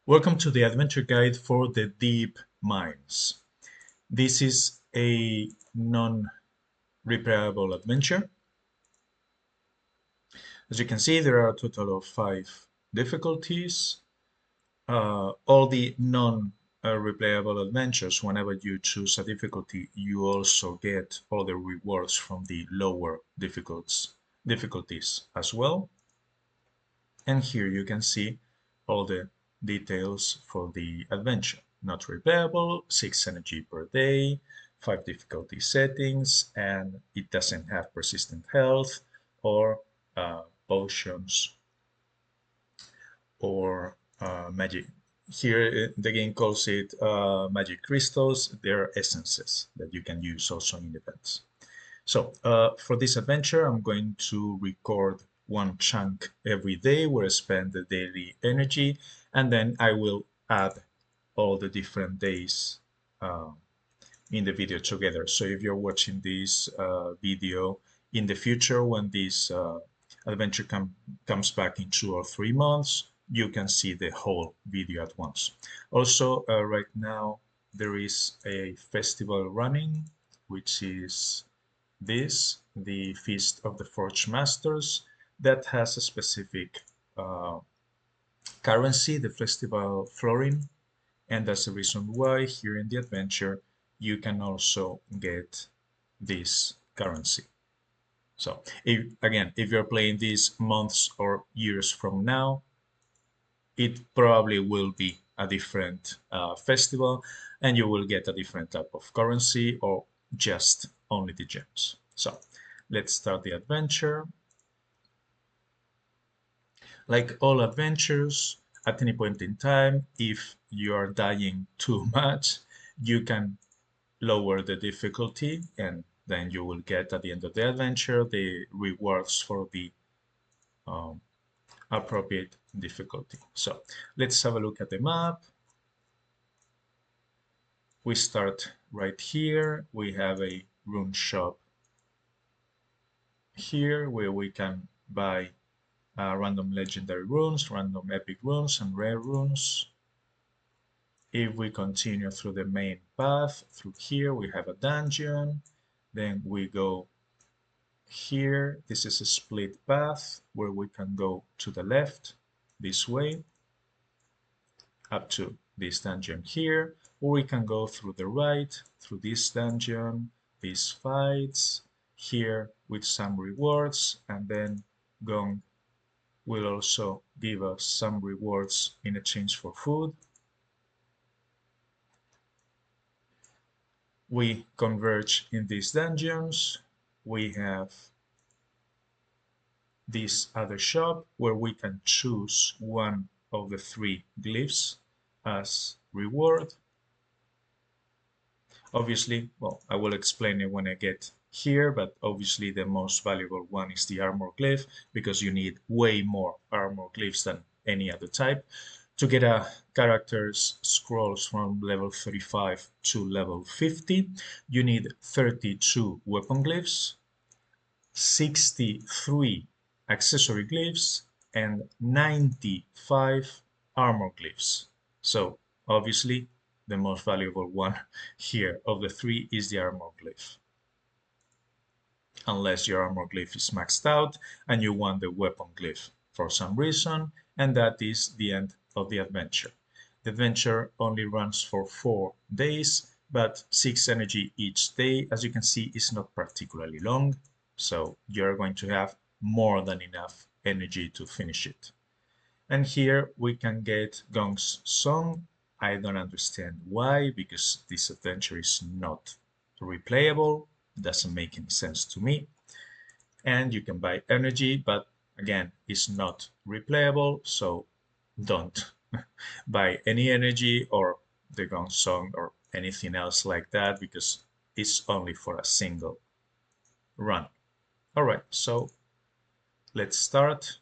Welcome to the adventure guide for the deep mines. This is a non-replayable adventure. As you can see, there are a total of 5 difficulties. All the non-replayable adventures, whenever you choose a difficulty, you also get all the rewards from the lower difficulties as well. And here you can see all the details for the adventure. Not replayable, 6 energy per day, 5 difficulty settings, and it doesn't have persistent health or potions or magic. Here the game calls it magic crystals. They're essences that you can use also in events. So for this adventure, I'm going to record one chunk every day where I spend the daily energy, and then I will add all the different days uh, in the video together. So if you're watching this video in the future, when this adventure comes back in 2 or 3 months, you can see the whole video at once. Also, right now, there is a festival running, which is the Feast of the Forge Masters, that has a specific uh, currency, the festival florin, and that's the reason why here in the adventure you can also get this currency. So if you're playing this months or years from now, it probably will be a different festival and you will get a different type of currency or just only the gems. So let's start the adventure. Like all adventures, at any point in time, if you are dying too much, you can lower the difficulty and then you will get at the end of the adventure the rewards for the um, appropriate difficulty. So let's have a look at the map. We start right here. We have a rune shop here where we can buy random legendary runes, random epic runes, and rare runes. If we continue through the main path, through here we have a dungeon. Then we go here. This is a split path where we can go to the left this way up to this dungeon here, or we can go through the right through this dungeon, these fights here with some rewards, and then Gong will also give us some rewards in exchange for food. We converge in these dungeons. We have this other shop where we can choose one of the 3 glyphs as reward. Obviously, well, I will explain it when I get here, but obviously the most valuable one is the armor glyph because you need way more armor glyphs than any other type. To get a character's scrolls from level 35 to level 50, you need 32 weapon glyphs, 63 accessory glyphs, and 95 armor glyphs. So obviously the most valuable one here of the 3 is the armor glyph. Unless your armor glyph is maxed out and you want the weapon glyph for some reason, and that is the end of the adventure. The adventure only runs for 4 days, but 6 energy each day, as you can see, is not particularly long, so you're going to have more than enough energy to finish it. And here we can get Gong's song. I don't understand why, because this adventure is not replayable. Doesn't make any sense to me. And you can buy energy, but again, it's not replayable, so don't buy any energy or the Gong song or anything else like that because it's only for a single run. All right, so let's start.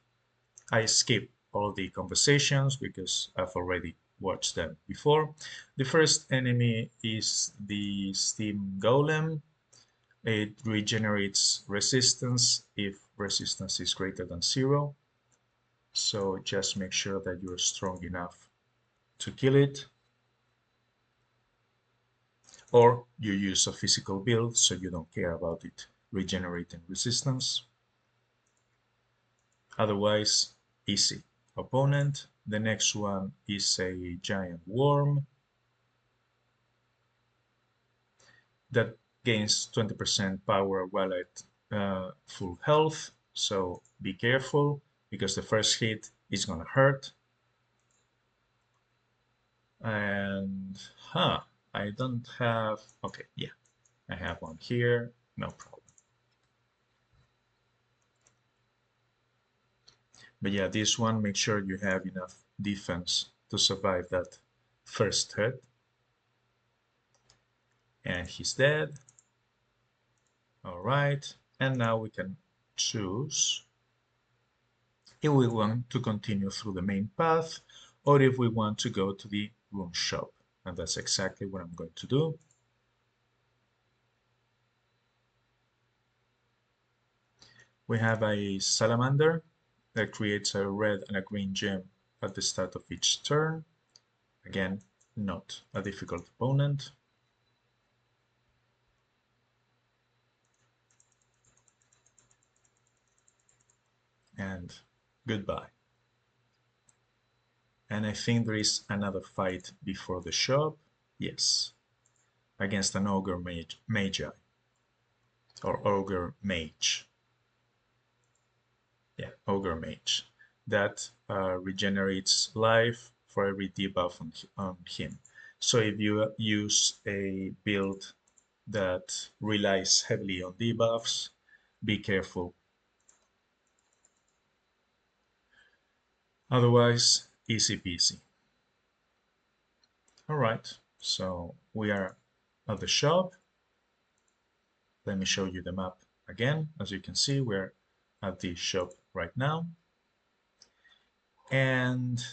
I skip all the conversations because I've already watched them before. The first enemy is the Steam Golem. It regenerates resistance if resistance is greater than 0. So just make sure that you're strong enough to kill it, or you use a physical build so you don't care about it regenerating resistance. Otherwise, easy. Opponent. The next one is a giant worm that gains 20% power while at full health. So be careful because the first hit is gonna hurt. And I don't have, okay, yeah, I have one here, no problem. But yeah, this one, make sure you have enough defense to survive that first hit. And he's dead. All right, and now we can choose if we want to continue through the main path or if we want to go to the rune shop. And that's exactly what I'm going to do. We have a salamander that creates a red and a green gem at the start of each turn. Again, not a difficult opponent. And goodbye. And I think there is another fight before the shop. Yes, against an ogre magi or ogre mage. Yeah, ogre mage that regenerates life for every debuff on him. So if you use a build that relies heavily on debuffs, be careful. Otherwise, easy peasy. All right, so we are at the shop. Let me show you the map again. As you can see, we're at the shop right now. And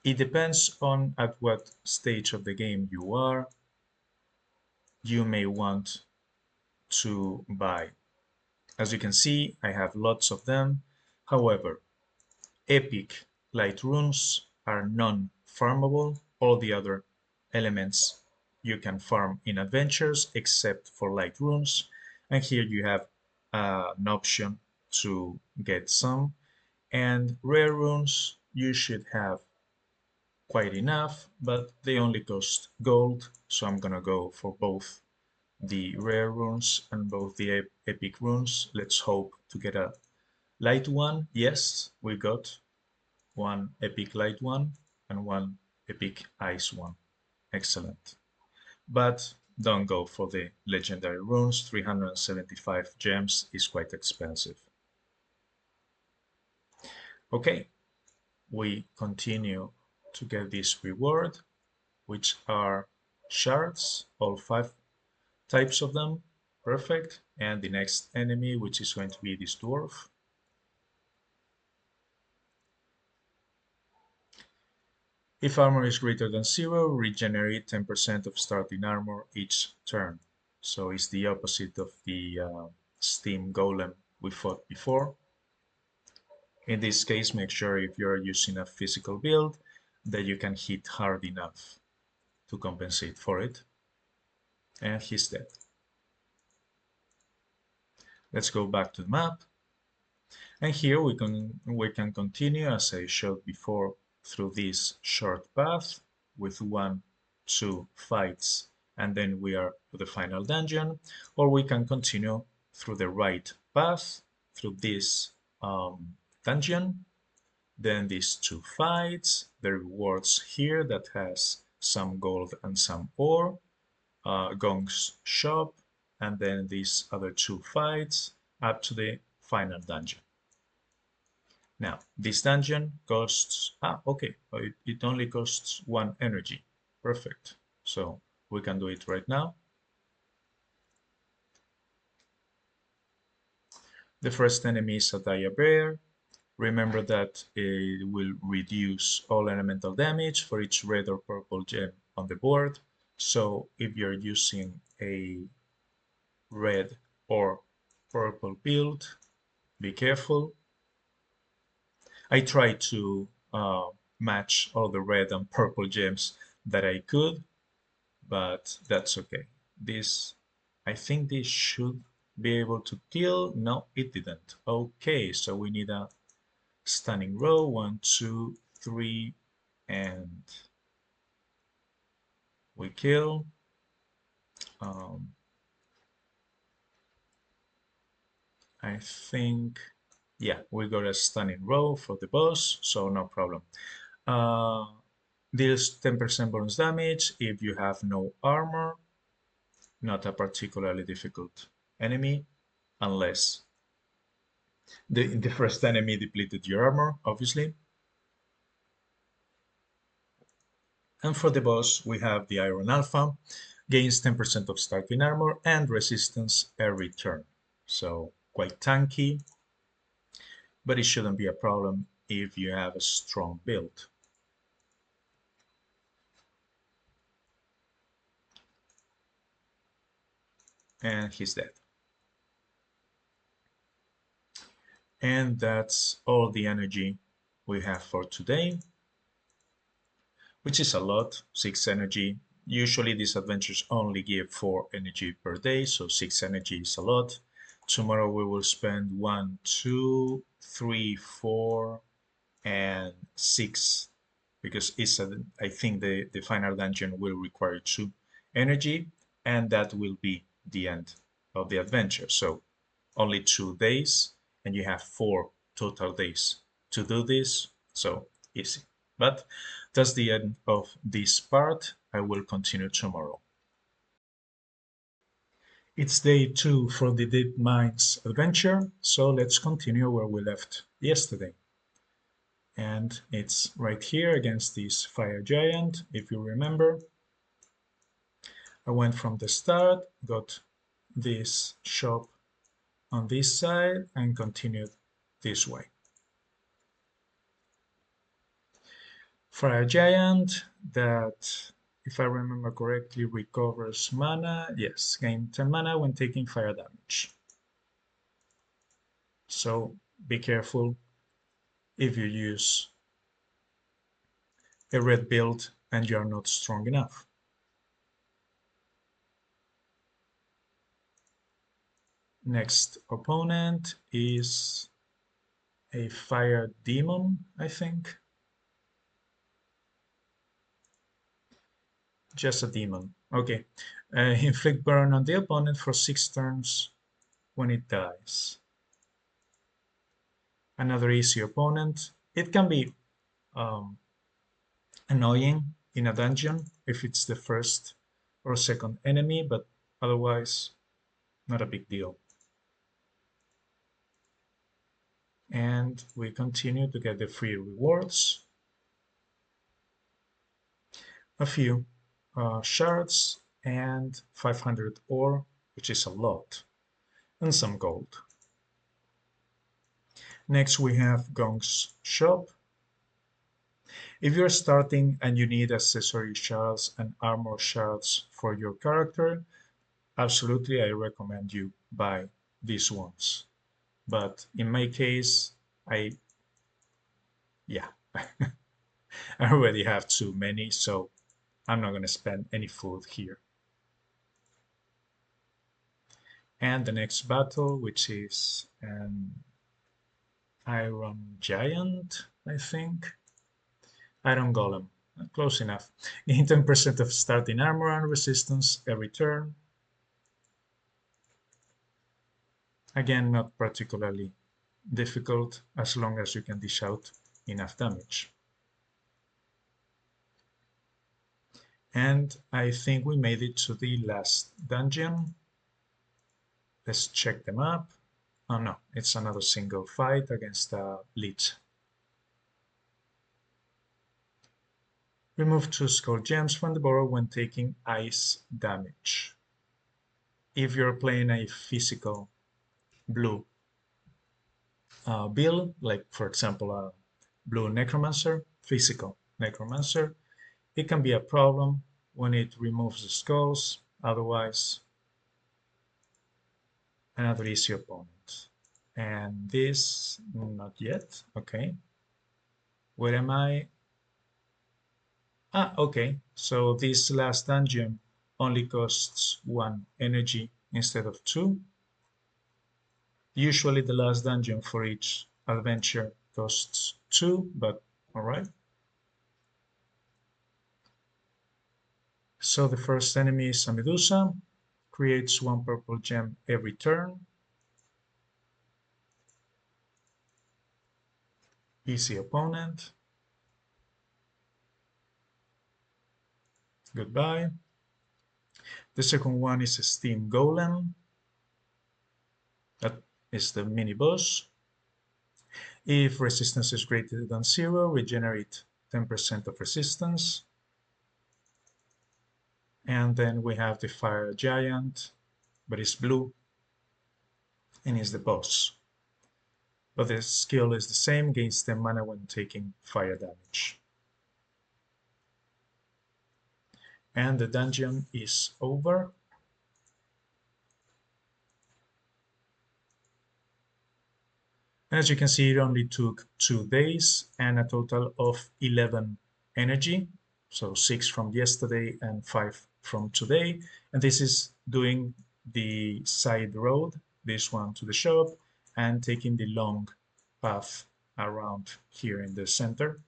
it depends on at what stage of the game you are. You may want to buy. As you can see, I have lots of them. However, epic light runes are non-farmable. All the other elements you can farm in adventures except for light runes. And here you have an option to get some. And rare runes you should have quite enough, but they only cost gold. So I'm gonna go for both the rare runes and both the epic runes. Let's hope to get a light one. Yes, we got one epic light one and one epic ice one. Excellent. But don't go for the legendary runes. 375 gems is quite expensive. Okay, we continue to get this reward, which are shards, all 5 types of them. Perfect. And the next enemy, which is going to be this dwarf. If armor is greater than 0, regenerate 10% of starting armor each turn. So it's the opposite of the steam golem we fought before. In this case, make sure if you're using a physical build that you can hit hard enough to compensate for it. And he's dead. Let's go back to the map. And here we can continue, as I showed before, through this short path with 1-2 fights, and then we are to the final dungeon, or we can continue through the right path through this dungeon, then these 2 fights, the rewards here that has some gold and some ore, Gong's shop, and then these other 2 fights up to the final dungeon. Now, this dungeon costs, okay, it only costs 1 energy. Perfect. So we can do it right now. The first enemy is a Dire Bear. Remember that it will reduce all elemental damage for each red or purple gem on the board. So if you're using a red or purple build, be careful. I try to match all the red and purple gems that I could, but that's okay. This, I think this should be able to kill. No, it didn't. Okay, so we need a stunning row. 1, 2, 3, and we kill. Um, I think, yeah, we got a stunning row for the boss, so no problem. Uh, deals 10% bonus damage if you have no armor. Not a particularly difficult enemy, unless the first enemy depleted your armor, obviously. And for the boss, we have the Iron Alpha, gains 10% of starting armor and resistance every turn. So quite tanky, but it shouldn't be a problem if you have a strong build. And he's dead. And that's all the energy we have for today, which is a lot, 6 energy. Usually these adventures only give 4 energy per day, so 6 energy is a lot. Tomorrow we will spend 1, 2, 3, 4, and 6, because I think the final dungeon will require 2 energy, and that will be the end of the adventure. So only 2 days, and you have 4 total days to do this, so easy. But that's the end of this part. I will continue tomorrow. It's day 2 for the Deep Mines adventure, so let's continue where we left yesterday. And it's right here against this fire giant. If you remember, I went from the start, got this shop on this side, and continued this way. Fire giant that, if I remember correctly, recovers mana. Yes, gain 10 mana when taking fire damage. So be careful if you use a red build and you are not strong enough. Next opponent is a fire demon, I think. Just a demon. Okay. Inflict burn on the opponent for 6 turns when it dies. Another easy opponent. It can be um, annoying in a dungeon if it's the first or second enemy, but otherwise, not a big deal. And we continue to get the free rewards. A few shards and 500 ore, which is a lot, and some gold. Next we have Gong's shop. If you're starting and you need accessory shards and armor shards for your character, absolutely I recommend you buy these ones. But in my case, yeah, I already have too many, so I'm not going to spend any food here. And the next battle, which is an Iron Giant, I think. Iron Golem, close enough. Gain 10% of starting armor and resistance every turn. Again, not particularly difficult as long as you can dish out enough damage. And I think we made it to the last dungeon. Let's check them up. Oh no, it's another single fight against a Lich. Remove 2 skull gems from the borrow when taking ice damage. If you're playing a physical blue build, like for example a blue necromancer, physical necromancer, it can be a problem when it removes the skulls. Otherwise, another easy opponent. And this, not yet. Okay. Where am I? Okay. So this last dungeon only costs 1 energy instead of 2. Usually the last dungeon for each adventure costs 2, but all right. So the first enemy is a Medusa, creates 1 purple gem every turn. Easy opponent. Goodbye. The second one is a Steam Golem. That is the mini boss. If resistance is greater than 0, regenerate 10% of resistance. And then we have the Fire Giant, but it's blue and is the boss. But the skill is the same, gains 10 mana when taking fire damage. And the dungeon is over. And as you can see, it only took 2 days and a total of 11 energy. So 6 from yesterday and 5 from today. And this is doing the side road, this one to the shop, and taking the long path around here in the center.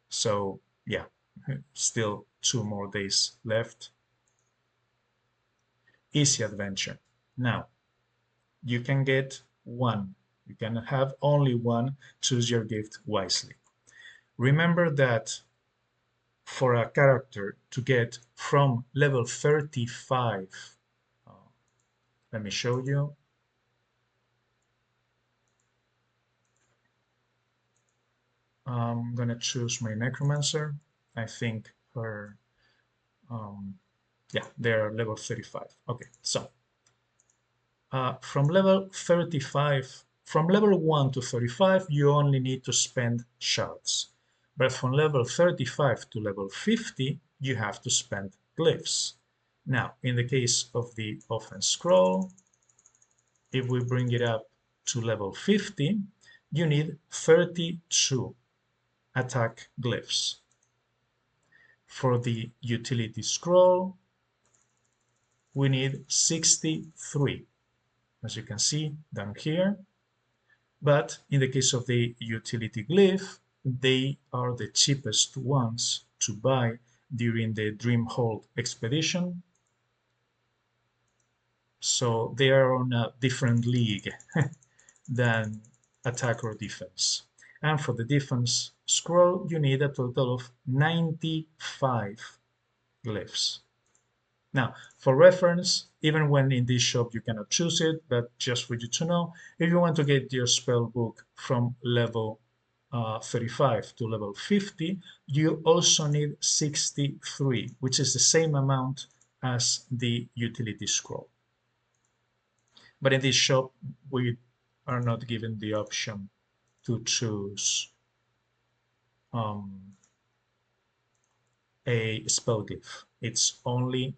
So yeah, still 2 more days left. Easy adventure. Now, you can get one. You can have only one. Choose your gift wisely. Remember that for a character to get from level 35, uh, let me show you. I'm gonna choose my necromancer. I think her, yeah, they're level 35. Okay, so from level 35, from level 1 to 35, you only need to spend shards. But from level 35 to level 50, you have to spend glyphs. Now, in the case of the offense scroll, if we bring it up to level 50, you need 32 attack glyphs. For the utility scroll, we need 63, as you can see down here. But in the case of the utility glyph, they are the cheapest ones to buy during the Dreamhold expedition. So they are on a different league than attack or defense. And for the defense scroll, you need a total of 95 glyphs. Now, for reference, even when in this shop you cannot choose it, but just for you to know, if you want to get your spell book from level 35 to level 50, you also need 63, which is the same amount as the utility scroll. But in this shop, we are not given the option to choose a spell gift. It's only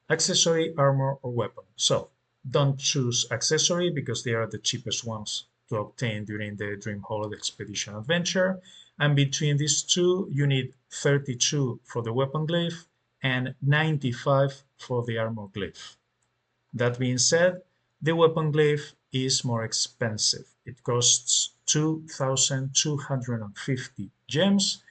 accessory, armor, or weapon. So don't choose accessory because they are the cheapest ones to obtain during the Dreamhold Expedition adventure. And between these two, you need 32 for the weapon glyph and 95 for the armor glyph. That being said, the weapon glyph is more expensive. It costs 2,250 gems,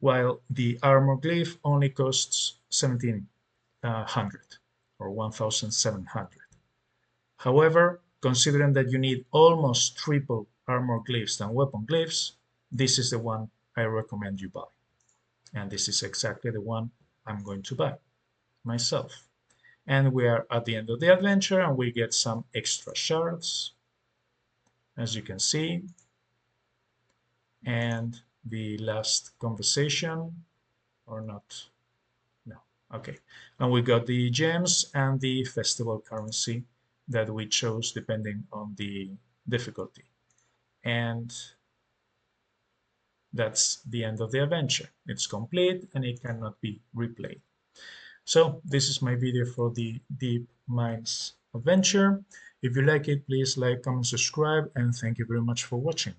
while the armor glyph only costs 1,700 or 1,700. However, considering that you need almost triple armor glyphs than weapon glyphs, this is the one I recommend you buy. And this is exactly the one I'm going to buy myself. And we are at the end of the adventure and we get some extra shards, as you can see. And the last conversation, or not, no, okay. And we got the gems and the festival currency that we chose depending on the difficulty. And that's the end of the adventure. It's complete and it cannot be replayed. So this is my video for the Deep Mines adventure. If you like it, please like, comment, subscribe, and thank you very much for watching.